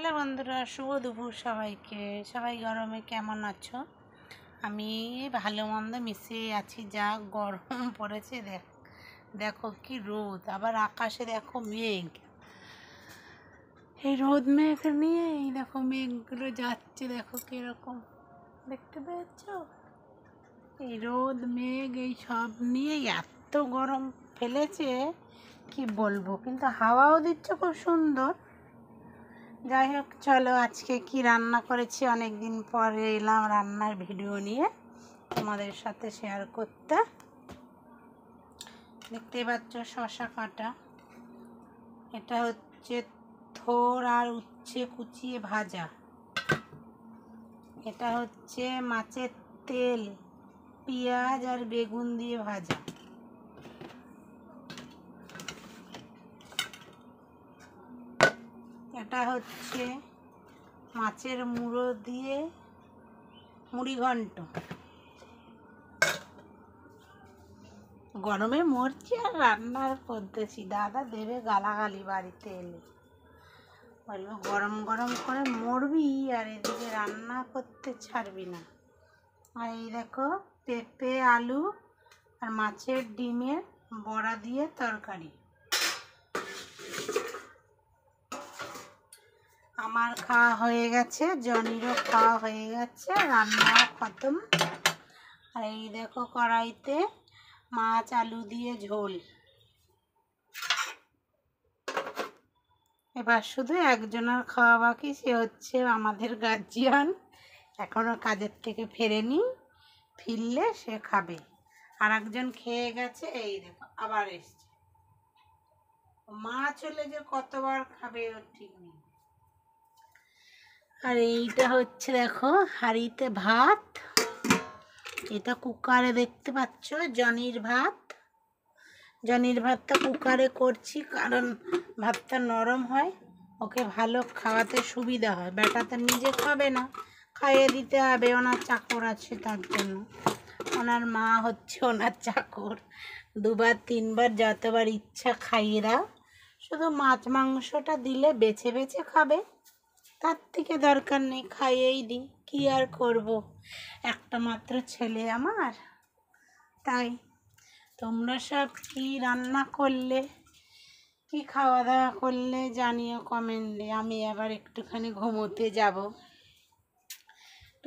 Hello বন্ধুরা, শুভ দুপুর সবাইকে। সবাই গরমে কেমন আছো? আমি ভালো মন্দ মিশিয়ে আছি। যা গরম পড়েছে, দেখো কি রোদ, আবার আকাশে দেখো মেঘ। এই রোদ মেঘ নিয়ে এই দেখো মেঘগুলো যাচ্ছে, দেখো কিরকম দেখতে পেয়েছ? এই রোদ মেঘ এই সব নিয়ে এত গরম ফেলেছে কি বলবো, কিন্তু হাওয়াও দিচ্ছে খুব সুন্দর। যাই হোক, চলো আজকে কি রান্না করেছি, অনেক দিন পরে এলাম রান্নার ভিডিও নিয়ে তোমাদের সাথে শেয়ার করতে। দেখতেই পাচ্ছ শসা কাটা, এটা হচ্ছে থোর আর উচ্ছে কুচিয়ে ভাজা, এটা হচ্ছে মাছের তেল পেঁয়াজ আর বেগুন দিয়ে ভাজা, এটা হচ্ছে মাছের মুড়ো দিয়ে মুড়ি ঘন্ট। গরমে মরছি আর রান্নার পদ্ধতি দাদা দেবে গালাগালি, বাড়িতে এলে বলবো গরম গরম করে মরবি আর এদিকে রান্না করতে ছাড়বি না। আর এই দেখো পেঁপে আলু আর মাছের ডিমের বড়া দিয়ে তরকারি। আমার খাওয়া হয়ে গেছে, জনিরও খাওয়া হয়ে গেছে, রান্নাও খতম। আর এই দেখো কড়াইতে মাছ আলু দিয়ে ঝোল। এবার শুধু একজনের খাওয়া বাকি, সে হচ্ছে আমাদের গার্জিয়ান, এখনও কাজের থেকে ফেরেনি, ফিরলে সে খাবে। আর একজন খেয়ে গেছে, এই দেখো আবার এসছে। মাছ হলে যে কতবার খাবে ওর ঠিক নেই। আর এইটা হচ্ছে দেখো হাঁড়িতে ভাত, এটা কুকারে দেখতে পাচ্ছ জনির ভাত। জনির ভাতটা কুকারে করছি কারণ ভাতটা নরম হয়, ওকে ভালো খাওয়াতে সুবিধা হয়। বেটাটা নিজে খাবে না, খাইয়ে দিতে হবে, ওনার চাকর আছে তার জন্য। ওনার মা হচ্ছে ওনার চাকর, দুবার তিনবার যতবার ইচ্ছা খাইয়ে দাও, শুধু মাছ মাংসটা দিলে বেছে বেছে খাবে, তার থেকে দরকার নেই, খাইয়েই দিই, কী আর করব, একটা মাত্র ছেলে আমার। তাই তোমরা সব কি রান্না করলে, কি খাওয়া দাওয়া করলে জানিও কমেন্টে। আমি এবার একটুখানি ঘুমোতে যাব,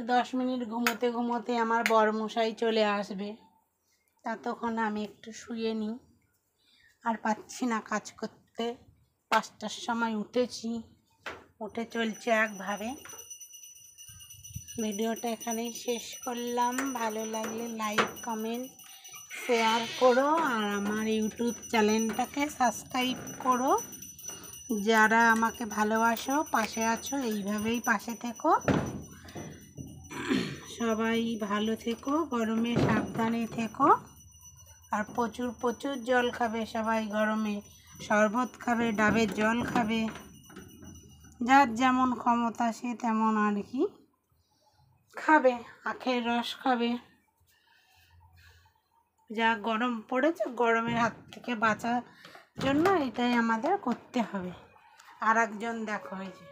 10 মিনিট ঘুমোতে ঘুমোতে আমার বরমশাই চলে আসবে, ততক্ষণ আমি একটু শুয়ে নিই। আর পাচ্ছি না কাজ করতে, 5টার সময় উঠেছি, উঠে চলছে একভাবে। ভিডিওটা এখানেই শেষ করলাম। ভালো লাগলে লাইক কমেন্ট শেয়ার করো, আর আমার ইউটিউব চ্যানেলটাকে সাবস্ক্রাইব করো। যারা আমাকে ভালোবাসো, পাশে আছো, এইভাবেই পাশে থেকো। সবাই ভালো থেকো, গরমে সাবধানে থেকো, আর প্রচুর প্রচুর জল খাবে সবাই। গরমে শরবত খাবে, ডাবের জল খাবে, যার যেমন ক্ষমতা সে তেমন আর কি খাবে, আখের রস খাবে। যা গরম পড়েছে, গরমের হাত থেকে বাঁচার জন্য এটাই আমাদের করতে হবে। আর একজন দেখো এই যে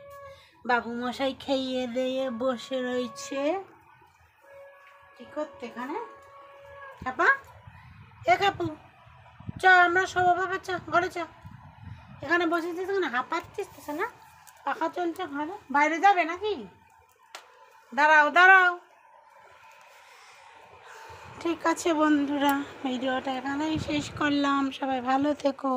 বাবুমশাই খেয়ে দিয়ে বসে রয়েছে, কি করতে এখানে? খাপা এ কাপু চ, আমরা সব বাবা চ, ঘরে চ, এখানে বসেছিস না, হাঁপাচ্ছিস না, পাখা চলছে ঘরে, বাইরে যাবে নাকি? দাঁড়াও দাঁড়াও। ঠিক আছে বন্ধুরা, ভিডিওটা এখানেই শেষ করলাম। সবাই ভালো থেকো।